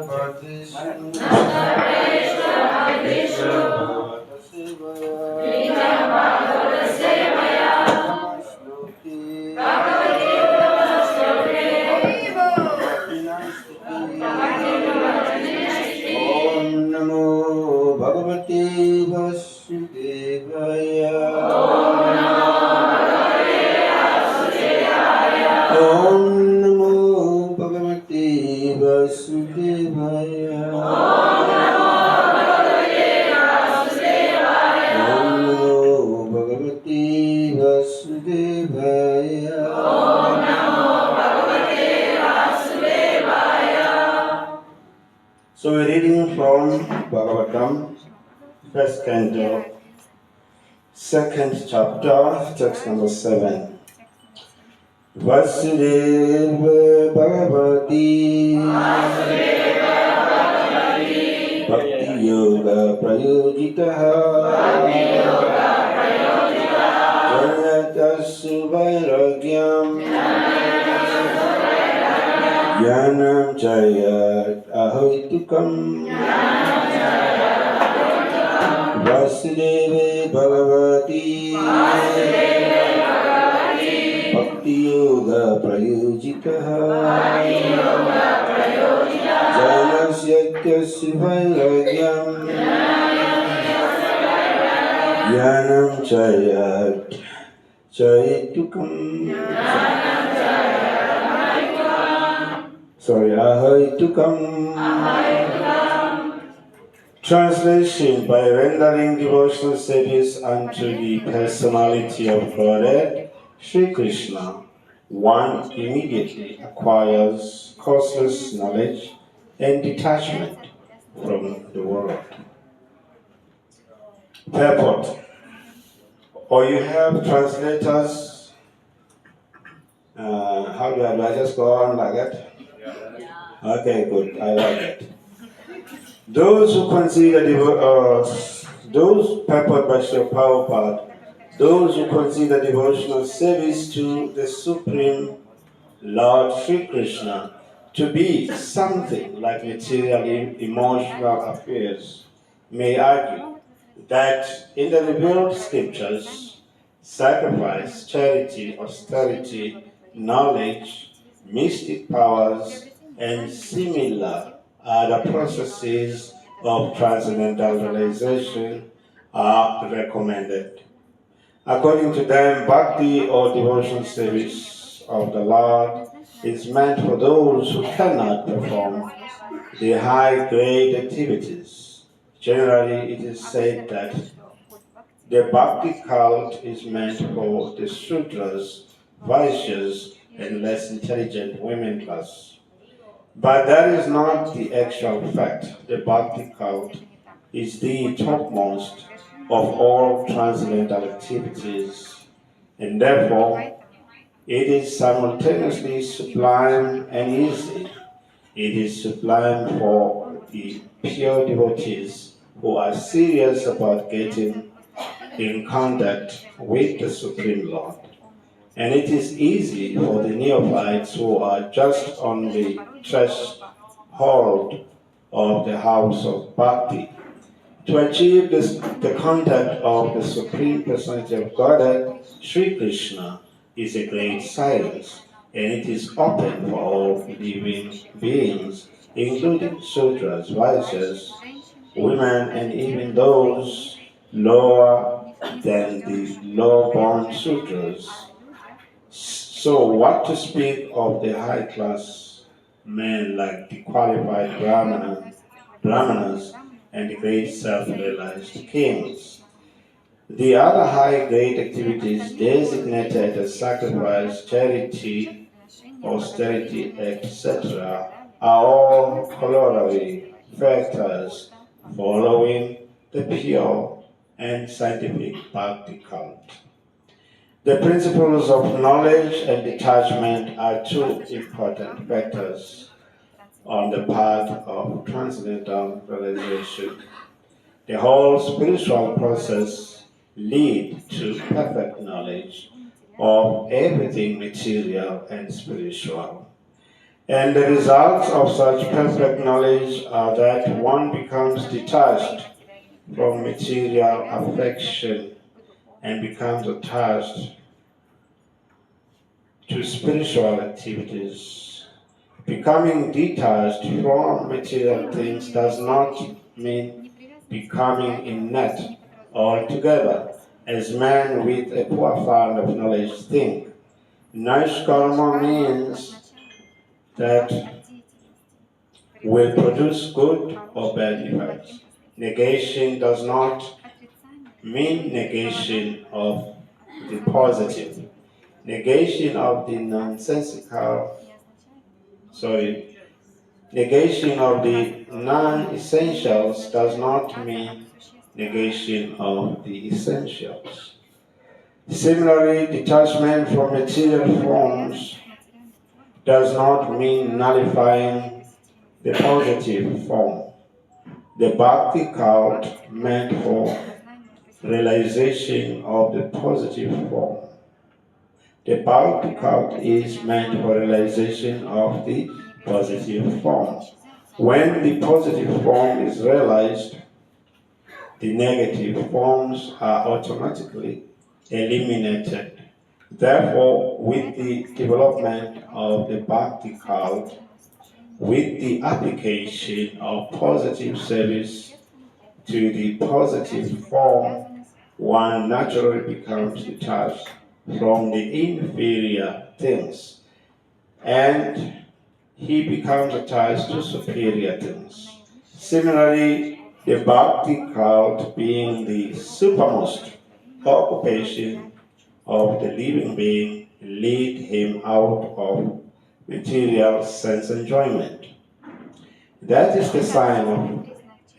So we're reading from Bhagavatam, first canto, second chapter, text number 7. Vasudeva Bhagavati Bhakti Yoga Prayojitaha Janatassu Vairagyam Jnanam Chayat Ahoitukam Vasudeva Bhagavati Bhakti Yoga Prayojitaha Janasyatyasya Vairagyam Jnanam Chayat Chayitukam Ahaitukam. Translation: by rendering devotional service unto the personality of Godhead, Sri Krishna, one immediately acquires causeless knowledge and detachment from the world. Purport: or you have translators. How do I just go on like that? Okay, good. I like it. Those who consider those purport by Sri Prabhupada, those who consider devotional service to the Supreme Lord Sri Krishna to be something like material emotional affairs may argue that in the revealed scriptures, sacrifice, charity, austerity, knowledge, mystic powers, and similar other processes of transcendental realization are recommended. According to them, bhakti or devotional service of the Lord is meant for those who cannot perform the high-grade activities. Generally, it is said that the bhakti cult is meant for the Sudras, Vaishyas, and less intelligent women class. But that is not the actual fact. The bhakti cult is the topmost of all transcendental activities, and therefore it is simultaneously sublime and easy. It is sublime for the pure devotees who are serious about getting in contact with the Supreme Lord. And it is easy for the neophytes who are just on the threshold of the house of Bhakti to achieve the contact of the Supreme Personality of Godhead. Sri Krishna is a great science, and it is open for all living beings, including Sudras, Vaishyas, women, and even those lower than the low-born Sudras. So what to speak of the high-class men like the qualified Brahmanas and the great self-realized kings? The other high-grade activities designated as sacrifice, charity, austerity, etc. are all corollary factors following the pure and scientific bhakti cult. The principles of knowledge and detachment are two important factors on the path of transcendental realization. The whole spiritual process leads to perfect knowledge of everything material and spiritual. And the results of such perfect knowledge are that one becomes detached from material affection and becomes attached to spiritual activities. Becoming detached from material things does not mean becoming inert altogether, as men with a poor fund of knowledge think. Naishkarma means that will produce good or bad effects. Negation does not mean negation of the positive. Negation of the negation of the non-essentials does not mean negation of the essentials. Similarly, detachment from material forms does not mean nullifying the positive form. The Bhakti cult meant for realization of the positive form. The Bhakti cult is meant for realization of the positive form. When the positive form is realized, the negative forms are automatically eliminated. Therefore, with the development of the Bhakti cult, with the application of positive service to the positive form, one naturally becomes detached from the inferior things, and he becomes attached to superior things. Similarly, the Bhakti cult, being the supermost occupation of the living being, lead him out of material sense enjoyment. That is the sign of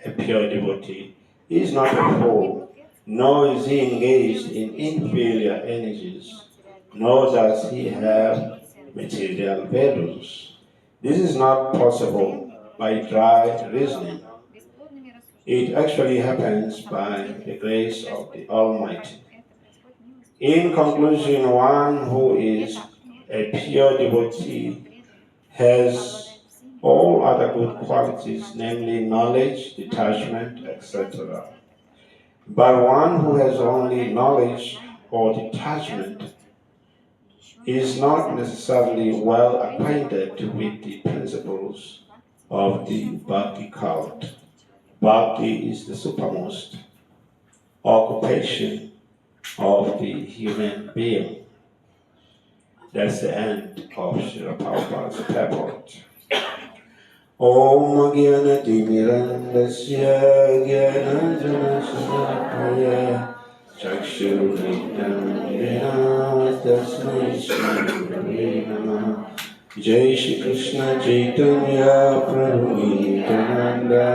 a pure devotee. He is not a fool, nor is he engaged in inferior energies, nor does he have material values. This is not possible by dry reasoning. It actually happens by the grace of the Almighty. In conclusion, one who is a pure devotee has all other good qualities, namely knowledge, detachment, etc. But one who has only knowledge or detachment is not necessarily well acquainted with the principles of the Bhakti cult. Bhakti is the supermost occupation of the human being. That's the end of Srila Prabhupada's purport. Om Gyanatimirandasya Gyanajanashalakaya Chakshurunitam Yena Tasmai Shri Gurave Namaha. Jai Shri Krishna Chaitanya Prabhu Nityananda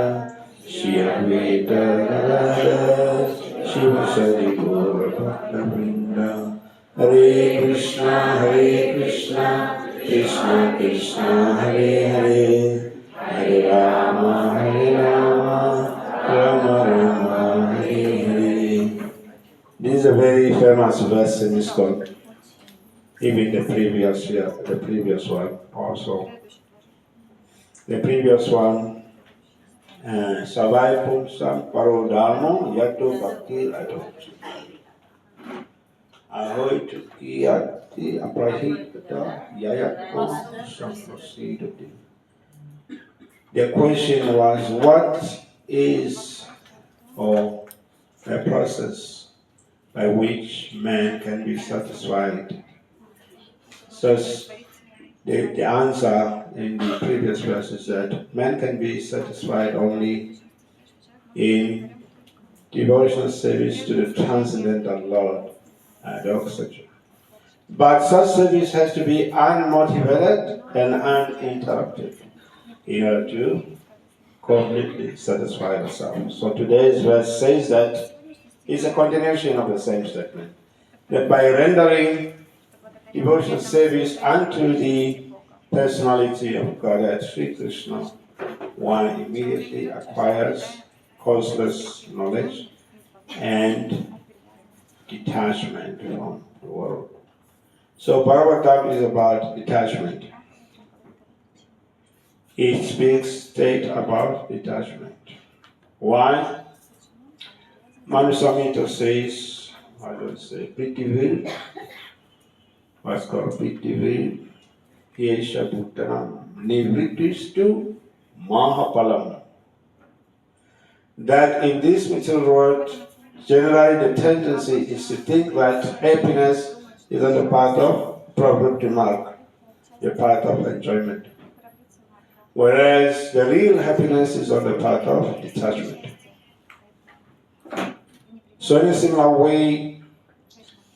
Shri Advaita Gadadhara Shivasadi Gaura Bhakta Vrinda. Hare Krishna, Krishna Krishna, Hare Hare, Hare Rama, Rama Rama, Hare Hare. This is a very famous verse in this book. Even the previous one also. The previous one, Savai Pumsam Parodamo Yato Bhakti Adoption. Ahoy Tukiyati Aprahita Yayako Samprosidoti. The question was, what is a process by which man can be satisfied? So the answer in the previous verse is that man can be satisfied only in devotional service to the transcendental Lord, etc. But such service has to be unmotivated and uninterrupted in order to completely satisfy ourselves. So today's verse says that it's a continuation of the same statement. That by rendering devotional service unto the personality of Godhead, Sri Krishna, one immediately acquires causeless knowledge and detachment from the world. So Bhagavatam is about detachment. it speaks straight about detachment. Why? Narasimha says, I don't say, Pitivil, what's called Pitivil, Yesha Bhuttanam, Nivrittistu Mahapalam. That in this material world, generally the tendency is to think that happiness is on the path of pravritti mark, the path of enjoyment. Whereas the real happiness is on the path of detachment. So in a similar way,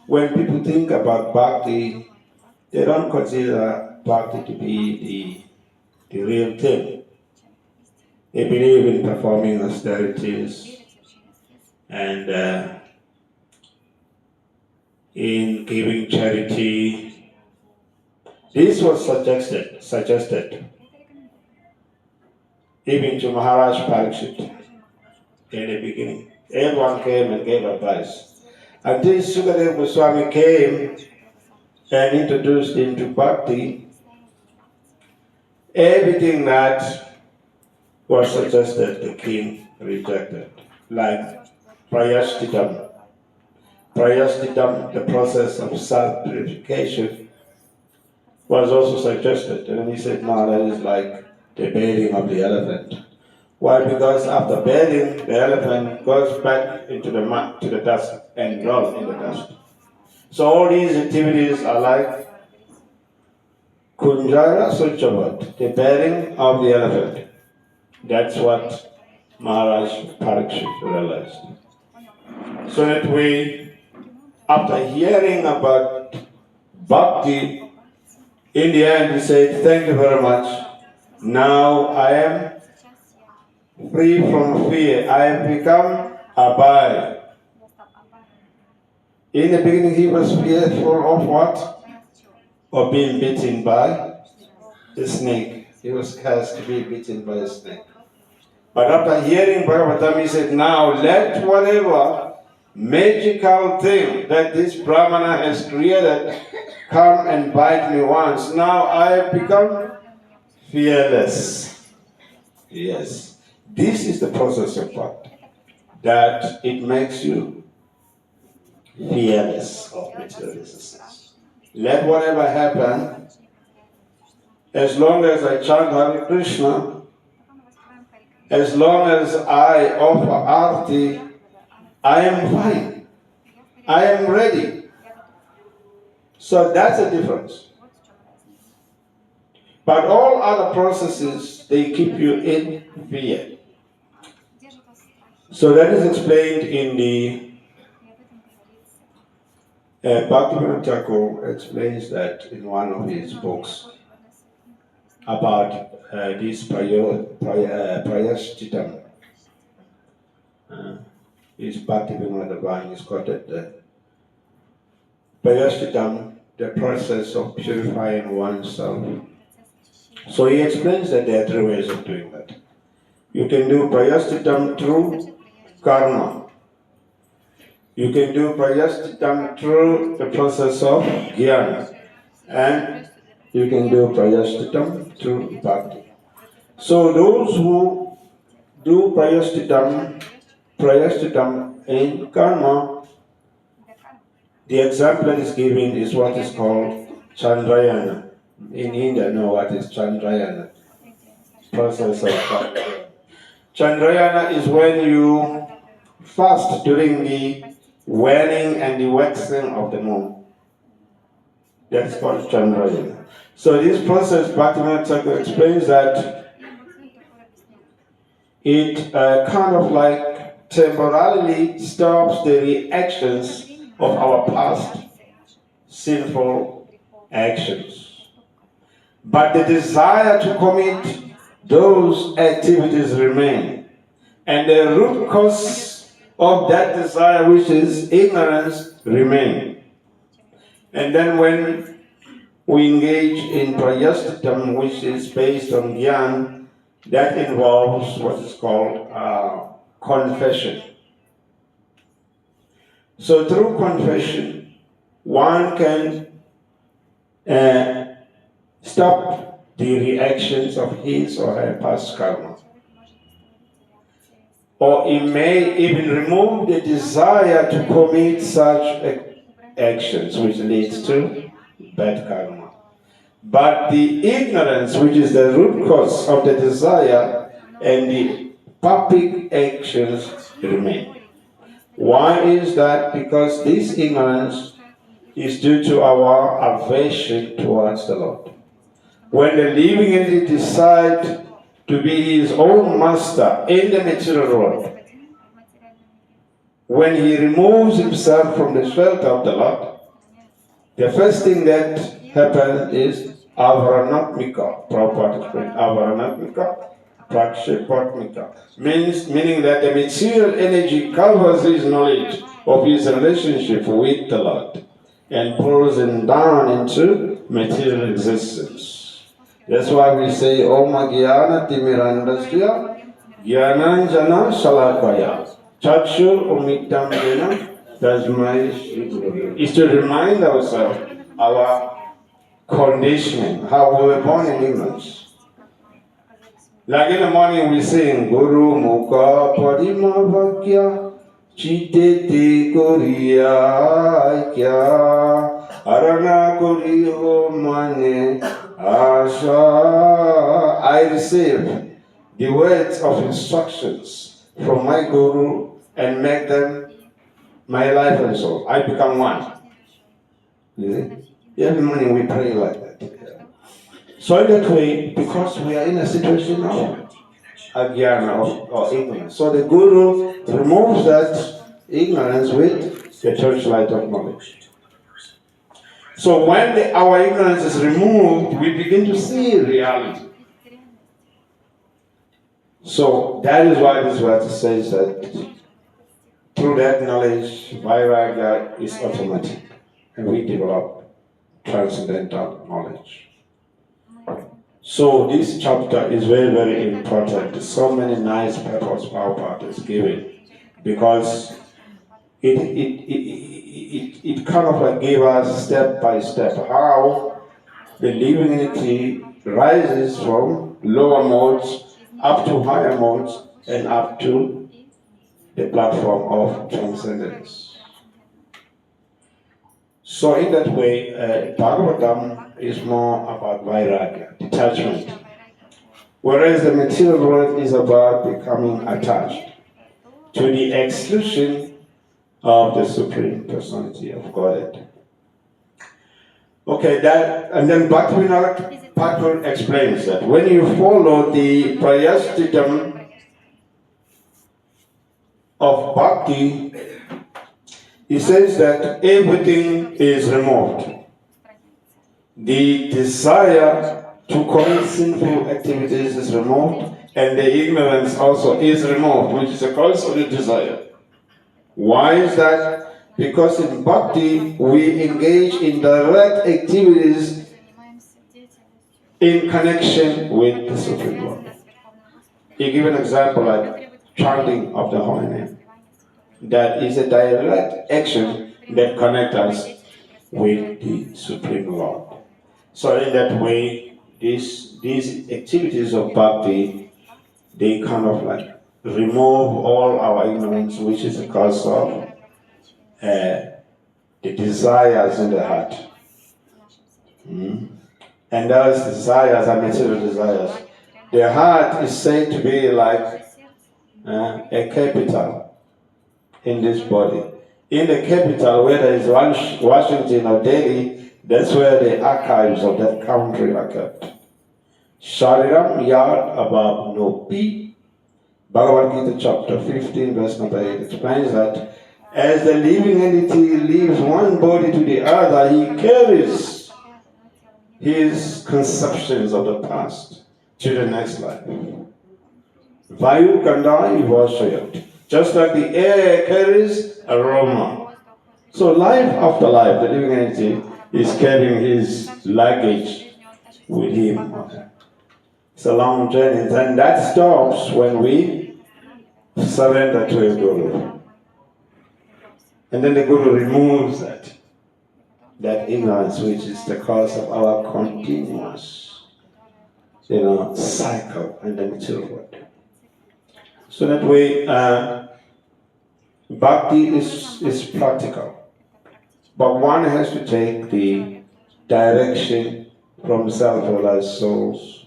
when people think about bhakti, they don't consider bhakti to be the real thing. They believe in performing austerities and in giving charity. This was suggested even to Maharaj Parikshit in the beginning. Everyone came and gave advice. Until Sukadeva Swami came and introduced him to bhakti, everything that was suggested, the king rejected. Like prayashtitam. Prayashtitam, the process of self-purification, was also suggested. And he said, no, that is like the bathing of the elephant. Why? Because after bathing, the elephant goes back into the mud, to the dust, and rolls in the dust. So all these activities are like Kunjara Suchavat, the bathing of the elephant. That's what Maharaj Parikshit realized. So that way, after hearing about Bhakti, in the end he said, thank you very much. Now I am free from fear. I have become Abhay. In the beginning he was fearful of what? Of being bitten by a snake. He was cursed to be bitten by a snake. But after hearing Bhagavatam, he said, now let whatever magical thing that this Brahmana has created come and bite me once. Now I have become fearless. Yes. This is the process of Bhakti. That it makes you fearless of material existence. Let whatever happen, as long as I chant Hare Krishna, as long as I offer arti, I am fine. I am ready. So that's the difference. But all other processes, they keep you in fear. So that is explained in the Bhaktivinoda Thakur explains that in one of his books about this prayashchitam. His Bhaktivinoda Vine is quoted there. Prayashchitam, the process of purifying oneself. So he explains that there are three ways of doing that. You can do prayashchitam through karma. You can do prayashchitam through the process of jnana. And you can do prayashchitam through bhakti. So those who do prayashchitam in karma, the example that is given is what is called Chandrayana. In India, know what is Chandrayana? Process of bhakti. Chandrayana is when you fast during the waning and the waxing of the moon. That's called Chandrayana. So this process, Bhaktivinoda Thakur explains that it kind of like temporarily stops the reactions of our past sinful actions. But the desire to commit those activities remain. And the root cause of that desire, which is ignorance, remain. And then when we engage in prayashchitam, which is based on jnana, that involves what is called confession. So through confession, one can stop the reactions of his or her past karma. Or it may even remove the desire to commit such actions, which leads to bad karma. But the ignorance, which is the root cause of the desire, and the public actions remain. Why is that? Because this ignorance is due to our aversion towards the Lord. When the living entity decides to be his own master in the material world, when he removes himself from the shelter of the Lord, the first thing that happens is avaranatmika, Prabhupada explained, avaranatmika, prakshipatmika, meaning that the material energy covers his knowledge of his relationship with the Lord and pulls him down into material existence. That's why we say, Om Gyana Timirandasya Gyananjana Shalakaya Chakshur Umitam Jena Tasmai, is to remind ourselves our conditioning, how we were born in ignorance. Like in the morning we sing Guru Mukha Padima Vakya Chitete Koriya Kya Arana Koriyo Mane Asha. I receive the words of instructions from my Guru and make them my life and soul. I become one. Every morning we pray like that. So in that way, because we are in a situation of agyana, or ignorance, so the Guru removes that ignorance with the torchlight of knowledge. So when our ignorance is removed, we begin to see reality. So that is why this verse says that through that knowledge, Vairagya is automatic, and we develop transcendental knowledge. So this chapter is very, very important. So many nice purpose Prabhupada is given, because it kind of like gave us step by step how the living entity rises from lower modes up to higher modes and up to the platform of transcendence. So in that way, Bhagavatam is more about vairagya, detachment, whereas the material world is about becoming attached to the exclusion of the Supreme Personality of Godhead. Okay, and then Bhakti explains that when you follow the prayasthitam of Bhakti, he says that everything is removed. The desire to commit sinful activities is removed, and the ignorance also is removed, which is the cause of the desire. Why is that? Because in Bhakti, we engage in direct activities in connection with the Supreme Lord. He give an example like chanting of the holy name. That is a direct action that connects us with the Supreme Lord. So in that way, these activities of Bhakti, they kind of like remove all our ignorance, which is the cause of the desires in the heart. And those desires are material desires. The heart is said to be like a capital in this body. In the capital, where there is Washington or Delhi, that's where the archives of that country are kept. Shariram Yad Abab Nopi, Bhagavad Gita chapter 15, verse number 8 explains that as the living entity leaves one body to the other, he carries his conceptions of the past to the next life. Vayu Kanda Ivashayat. Just like the air carries aroma. So life after life, the living entity is carrying his luggage with him. It's a long journey, and that stops when we surrender to a Guru. And then the Guru removes that ignorance, which is the cause of our continuous cycle in the material world. So that way, bhakti is practical. But one has to take the direction from self-realized souls,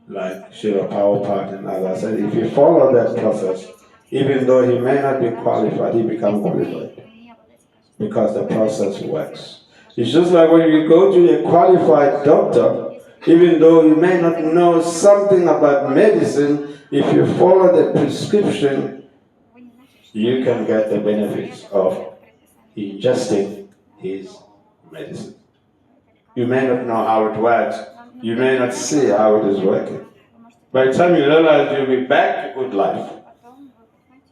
like Srila Prabhupada and others. And if you follow that process, even though he may not be qualified, he becomes qualified. Because the process works. It's just like when you go to a qualified doctor, even though you may not know something about medicine, if you follow the prescription, you can get the benefits of ingesting his medicine. You may not know how it works. You may not see how it is working. By the time you realize you'll be back to good life.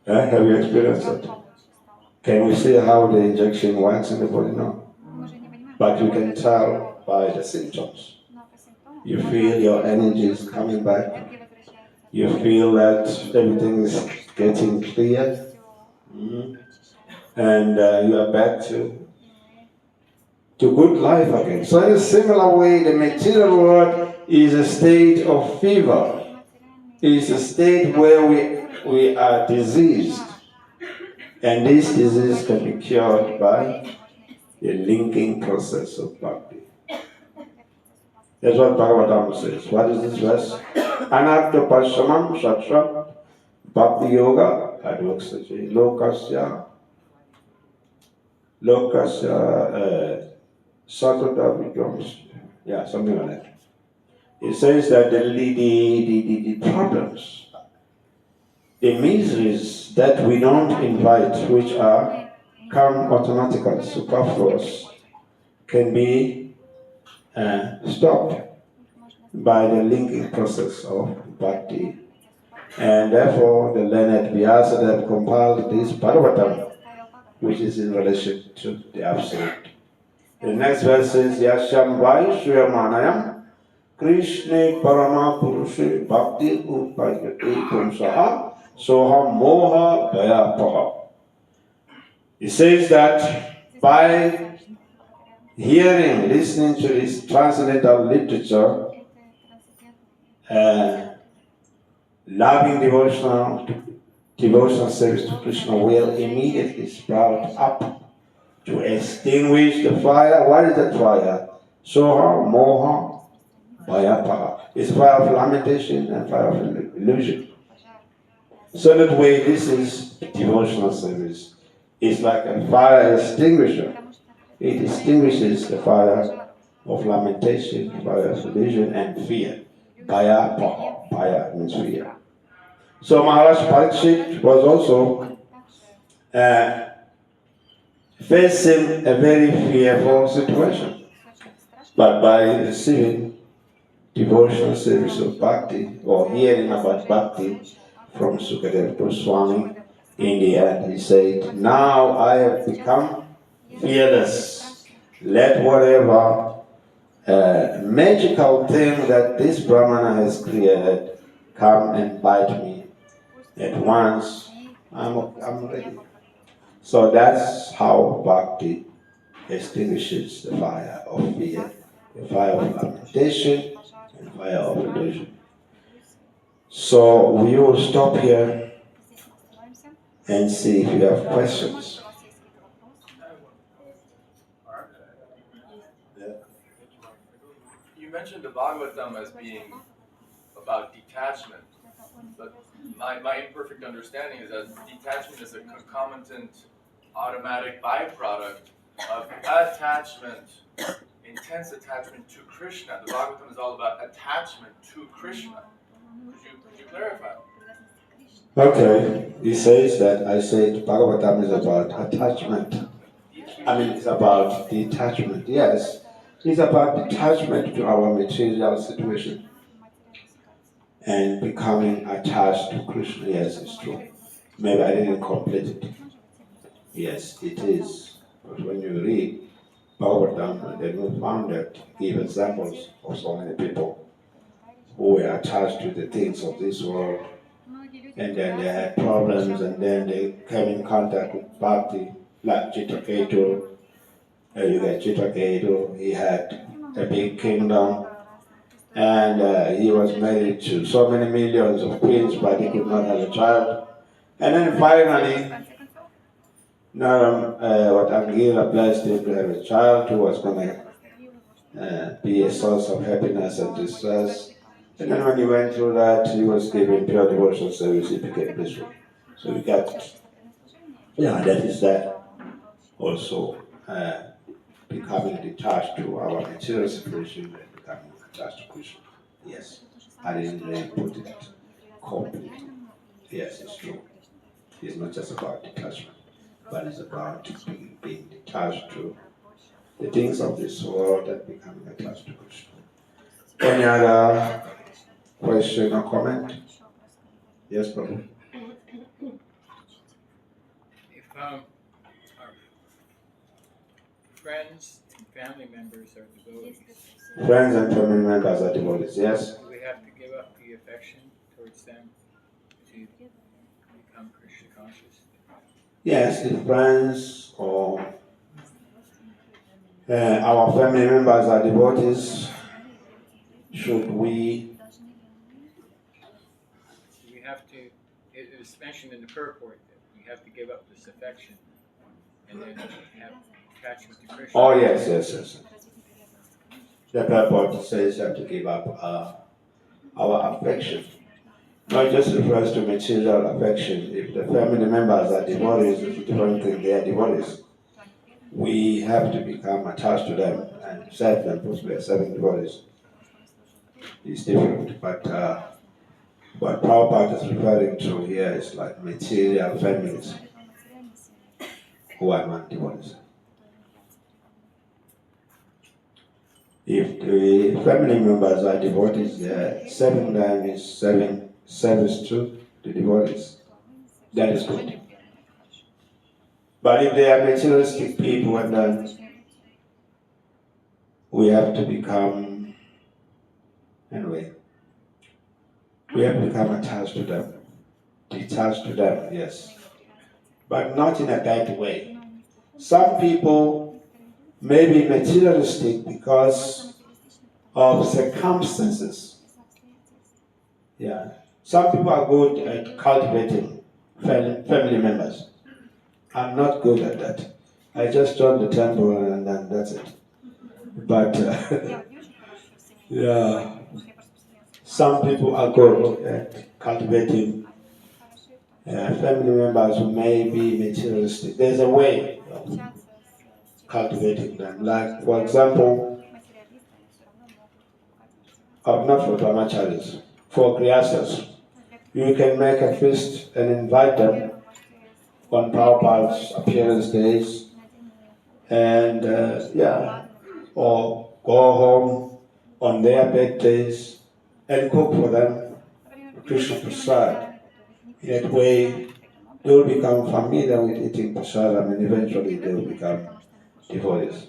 Have you experienced it? Can we see how the injection works in the body? No. But you can tell by the symptoms. You feel your energy is coming back. You feel that everything is getting clear. And you are back to good life again. So in a similar way, the material world is a state of fever. It's a state where we are diseased. And this disease can be cured by the linking process of bhakti. That's what Bhagavatam says. What is this verse? Anartha Pashamam Shatra Bhakti Yoga Advoksaji Lokasya Sakrata Vikrams. Yeah, something like that. It says that the problems, the miseries that we don't invite, which come automatically, superfluous, can be stopped by the linking process of bhakti. And therefore, the learned Vyasa have compiled this Bhagavatam, which is in relation to the Absolute. The next verse says, Yasham Vaishyamanayam Krishna Parama Purushe Bhakti Upajyati Pumsaha Soha Moha Bhayapaha. He says that by hearing, listening to this transcendental literature, loving devotional service to Krishna will immediately sprout up to extinguish the fire. What is that fire? Soha, Moha, Bhayapaha. It's fire of lamentation and fire of illusion. So that way, this is devotional service. It's like a fire extinguisher. It extinguishes the fire of lamentation, fire of illusion, and fear. Bhayapaha. Bhaya means fear. So Maharaj Parikshit was also facing a very fearful situation. But by receiving devotional service of bhakti, or hearing about bhakti from Sukadeva Swami in the end, he said, now I have become fearless. Let whatever magical thing that this Brahmana has created come and bite me. At once, I'm ready. So that's how bhakti extinguishes the fire of fear, the fire of lamentation, and the fire of illusion. So we will stop here and see if you have questions. You mentioned the Bhagavatam as being about detachment, but my imperfect understanding is that detachment is a concomitant, automatic byproduct of attachment, intense attachment to Krishna. The Bhagavatam is all about attachment to Krishna. Could you clarify? Okay, he says that I said Bhagavatam is about attachment. It's about detachment. Yes, it's about detachment to our material situation and becoming attached to Krishna. Yes, it's true. Maybe I didn't complete it. Yes, it is. But when you read Bhagavatam, then you found that give examples of so many people who were attached to the things of this world, and then they had problems, and then they came in contact with Bhakti, like Chitraketu. You get Chitraketu, he had a big kingdom, and he was married to so many millions of queens, but he could not have a child. And then finally, what Angela blessed him to have a child who was going to be a source of happiness and distress. And then when he went through that, he was given pure devotional service, he became blissful. So we got, that is that also becoming detached to our material situation and becoming attached to Krishna. Yes, I didn't really put it completely. Yes, it's true. It's not just about detachment, but it's about being detached to the things of this world and becoming attached to Krishna. Any other question or comment? Yes, Prabhu. If our friends and family members are devotees, Friends and family members are devotees, yes? do we have to give up the affection towards them to become Krishna conscious? Yes, if friends or our family members are devotees, should we? We have to, it was mentioned in the purport that we have to give up this affection and then have attachment to Krishna. Oh, yes. The purport says you have to give up our affection. Not just refers to material affection. If the family members are devotees, it's a different thing, they are devotees. We have to become attached to them and serve them, because we are serving devotees. It's different, but what Prabhupada is referring to here is like material families who are not devotees. If the family members are devotees, serving them is serving service to the devotees. That is good. But if they are materialistic people, and then we have to become, we have to become attached to them, detached to them, yes. But not in a bad way. Some people may be materialistic because of circumstances. Yeah. Some people are good at cultivating family members. I'm not good at that. I just joined the temple and then that's it. But yeah, some people are good at cultivating family members who may be materialistic. There's a way of cultivating them. Like, for example, not for brahmacharis, for grihasthas. You can make a feast and invite them on Prabhupada's appearance days, and or go home on their birthdays and cook for them Krishna Prasad. In that way, they will become familiar with eating prasadam and eventually they will become devotees.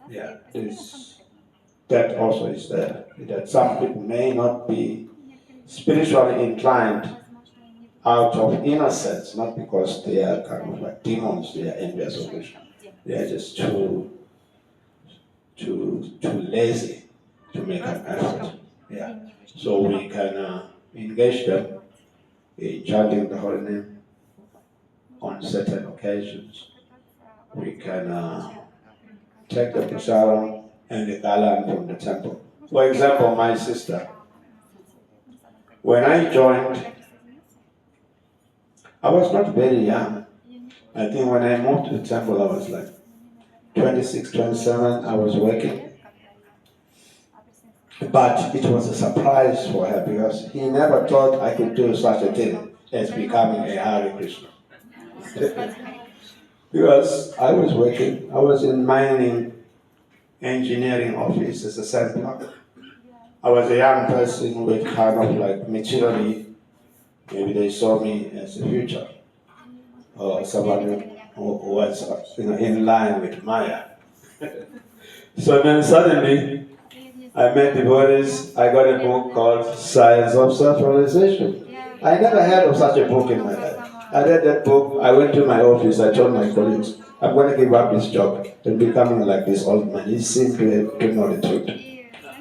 Yeah, that also is there. That some people may not be spiritually inclined out of innocence, not because they are kind of like demons, they are envious of Krishna. They are just too lazy to make an effort. Yeah. So we can engage them in chanting the holy name on certain occasions. We can take the prasadam and the galan from the temple. For example, my sister, when I joined, I was not very young. I think when I moved to the temple, I was like 26, 27, I was working. But it was a surprise for her because he never thought I could do such a thing as becoming a Hare Krishna. Because I was working, I was in mining engineering office as a sampler. I was a young person with kind of like materially, maybe they saw me as a future, or someone who was in line with Maya. So then suddenly, I met devotees, I got a book called Science of Self-Realization. I never heard of such a book in my life. I read that book, I went to my office, I told my colleagues, I'm going to give up this job and becoming like this old man. He seemed to know the truth.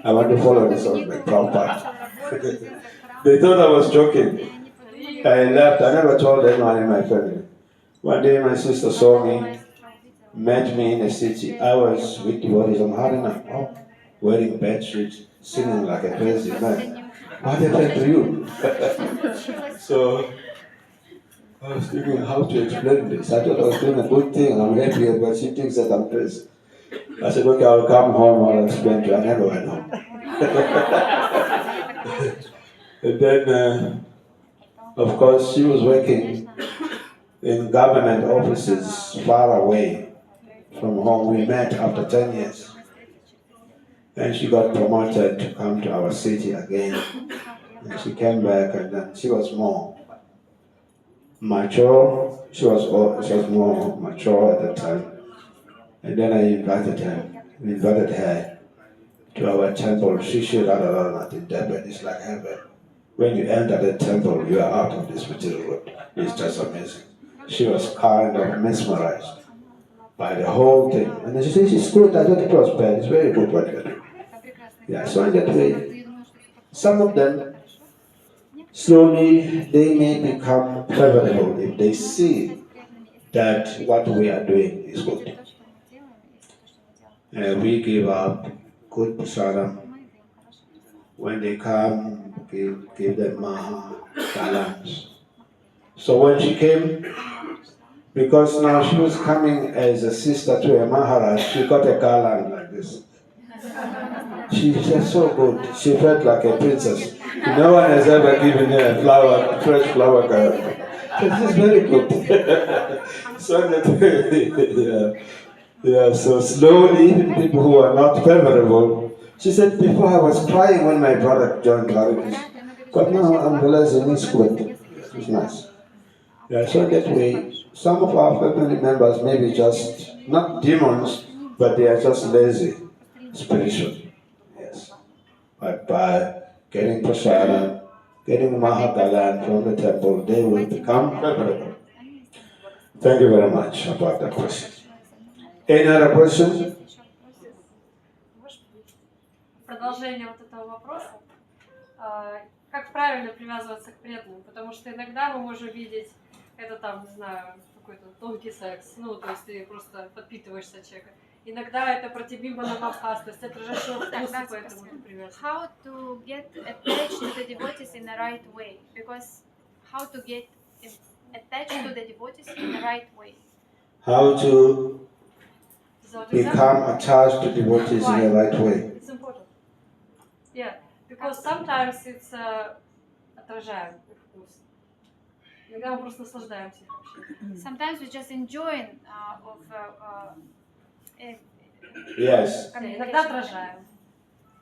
I want to follow this on like Prabhupada. They thought I was joking. I left. I never told anyone in my family. One day my sister saw me, met me in the city. I was with devotees on Harina, wearing bad suits, singing like a crazy man. What happened to you? So I was thinking how to explain this. I thought I was doing a good thing. I'm happy, but she thinks that I'm crazy. I said, okay, I'll come home, I'll explain to you. I never went home. And then, of course, she was working in government offices far away from home. We met after 10 years. And she got promoted to come to our city again. And she came back, and then she was more mature. She was more mature at that time. And then I invited her to our temple. She Radharana in Durban. It's like heaven. When you enter the temple, you are out of this material world. It's just amazing. She was kind of mesmerized by the whole thing. And then she said, it's good. I thought it was bad. It's very good what you're doing. Yeah, so in that way, some of them, slowly, they may become favorable if they see that what we are doing is good. We give up good prasadam. When they come, give them maha, balance. So when she came, because now she was coming as a sister to a Maharaj, she got a garland like this. She was so good. She felt like a princess. No one has ever given her a fresh flower garland. So this is very good. So that so slowly, even people who are not favorable. She said, before I was crying when my brother joined Haridas, but now I'm realizing it's good. It's nice. Yeah, so that way, some of our family members may be just not demons, but they are just lazy, spiritual. Yes. But by getting prasadam, getting mahagalan from the temple, they will become favorable. Thank you very much about that question. Any other question? Продолжение вот этого вопроса. Как правильно привязываться к преданным? Потому что иногда мы можем видеть это там, не знаю, какой-то тонкий секс, ну, то есть ты просто подпитываешься от человека. Иногда это пратибимбана мабхас, то есть отражающего вкуса, поэтому ты привязываешься. How to get attached to the devotees in the right way? Because how to get attached to the devotees in the right way? How to become attached to devotees in the right way? It's important. Yeah, because sometimes it's отражаем их вкус. Иногда мы просто наслаждаемся их общением. Sometimes we just enjoy Yes. Иногда отражаем.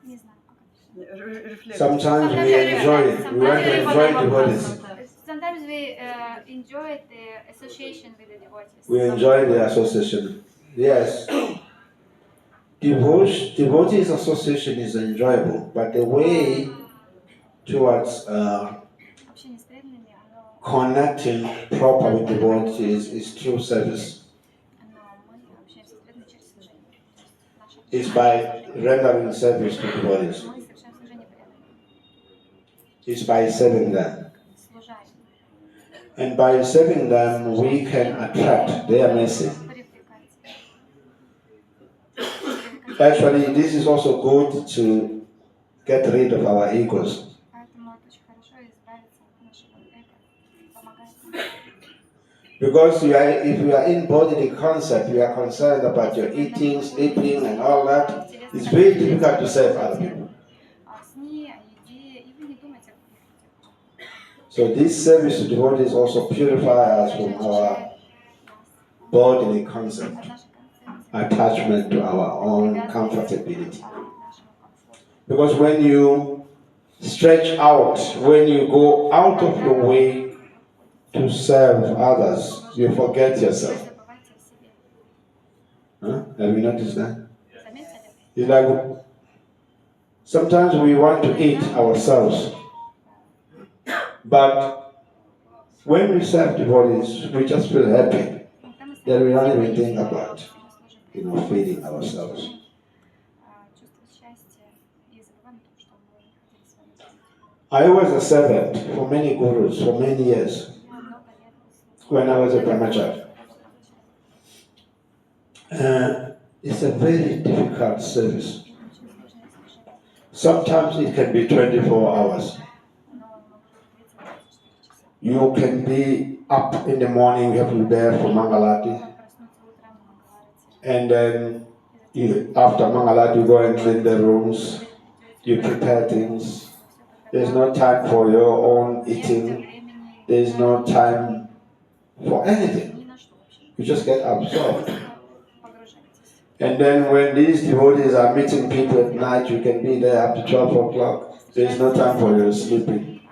Не знаю, как Sometimes we enjoy it. We want to enjoy devotees. Sometimes we enjoy the association with the devotees. We enjoy the association. Yes. Devotees association is enjoyable, but the way towards Общение с преданными, оно connecting proper with devotees is through service. мы общаемся с преданными через служение. It's by rendering service to devotees. Мы совершаем служение преданным. It's by serving them. Служаем. And by serving them, we can attract their mercy. Actually, this is also good to get rid of our egos. Because if you are in bodily concept, you are concerned about your eating, sleeping, and all that. It's very difficult to serve other people. So this service to devotees also purifies us from our bodily concept, attachment to our own comfortability. Because when you stretch out, when you go out of your way to serve others, you forget yourself. Huh? Have you noticed that? It's like sometimes we want to eat ourselves, but when we serve devotees, we just feel happy that we don't even think about, feeding ourselves. I was a servant for many gurus for many years when I was a brahmachari. It's a very difficult service. Sometimes it can be 24 hours. You can be up in the morning, you have to be there for Mangalati. And then after Mangalati, you go and clean the rooms, you prepare things. There's no time for your own eating. There's no time for anything. You just get absorbed. And then when these devotees are meeting people at night, you can be there up to 12 o'clock. There's no time for your sleeping.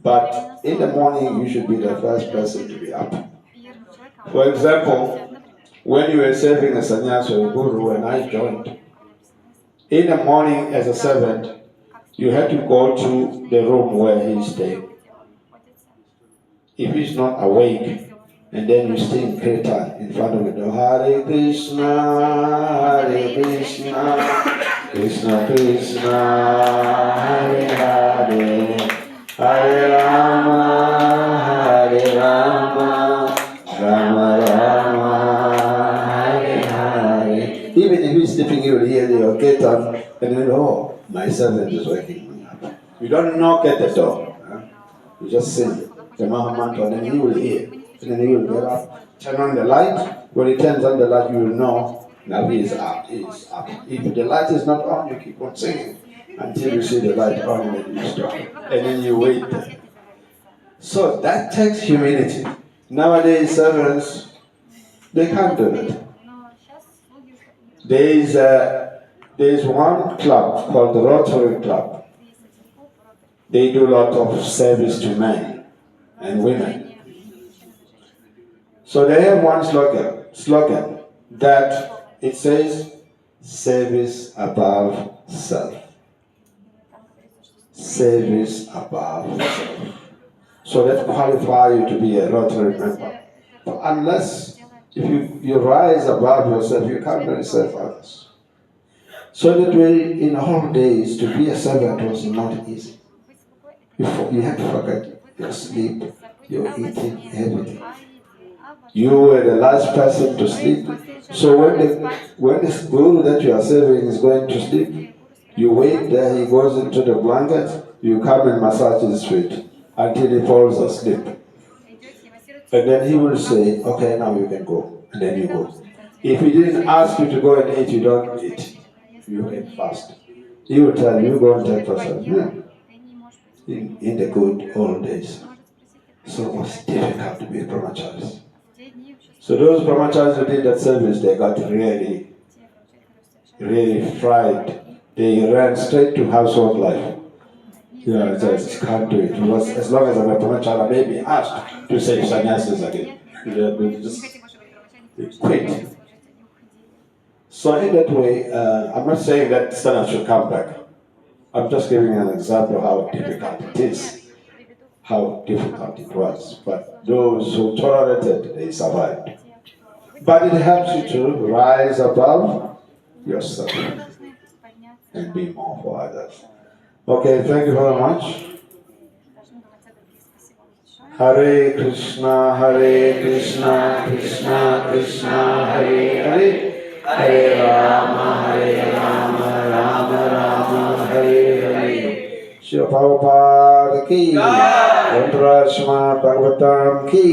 But in the morning, you should be the first person to be up. For example, when you were serving a sannyasi or a guru and I joined, in the morning as a servant, you had to go to the room where he's staying. If he's not awake, and then you sing kirtan in front of the door, Hare Krishna, Krishna Krishna, Hare Hare, Hare Rama, Rama Rama, Hare Hare. Even if he's sleeping, you will hear your kirtan, and then, oh, my servant is waking me up. You don't knock at the door. You just sing the Mahamantra, and then he will hear. And then he will get up, turn on the light. When he turns on the light, you will know now he is up. He is up. If the light is not on, you keep on singing until you see the light on, and then you stop. And then you wait. So that takes humility. Nowadays, servants, they can't do it. There is one club called the Rotary Club. They do a lot of service to men and women. So they have one slogan that it says, service above self. Service above self. So that qualifies you to be a Rotary member. But unless if you rise above yourself, you can't really serve others. So that way, in old days, to be a servant was not easy. You had to forget your sleep, your eating, everything. You were the last person to sleep. So when this guru that you are serving is going to sleep, you wait there, he goes into the blanket, you come and massage his feet until he falls asleep. And then he will say, okay, now you can go. And then you go. If he didn't ask you to go and eat, you don't eat. You can fast. He will tell you, go and take prasadam. In the good old days. So it was difficult to be brahmacharis. So those brahmacharis who did that service, they got really fried. They ran straight to household life. Yeah, just can't do it. As long as I'm a brahmachari, I may be asked to say sannyasis again. They quit. So in that way, I'm not saying that sannyas should come back. I'm just giving an example of how difficult it is, how difficult it was. But those who tolerated, they survived. But it helps you to rise above yourself and be more for others. Okay, thank you very much. Hare Krishna, Krishna Krishna, Hare Hare. Hare Rama, Rama Rama, Hare Hare. Shri Prabhupada ki, Narasimha Bhagavatam ki.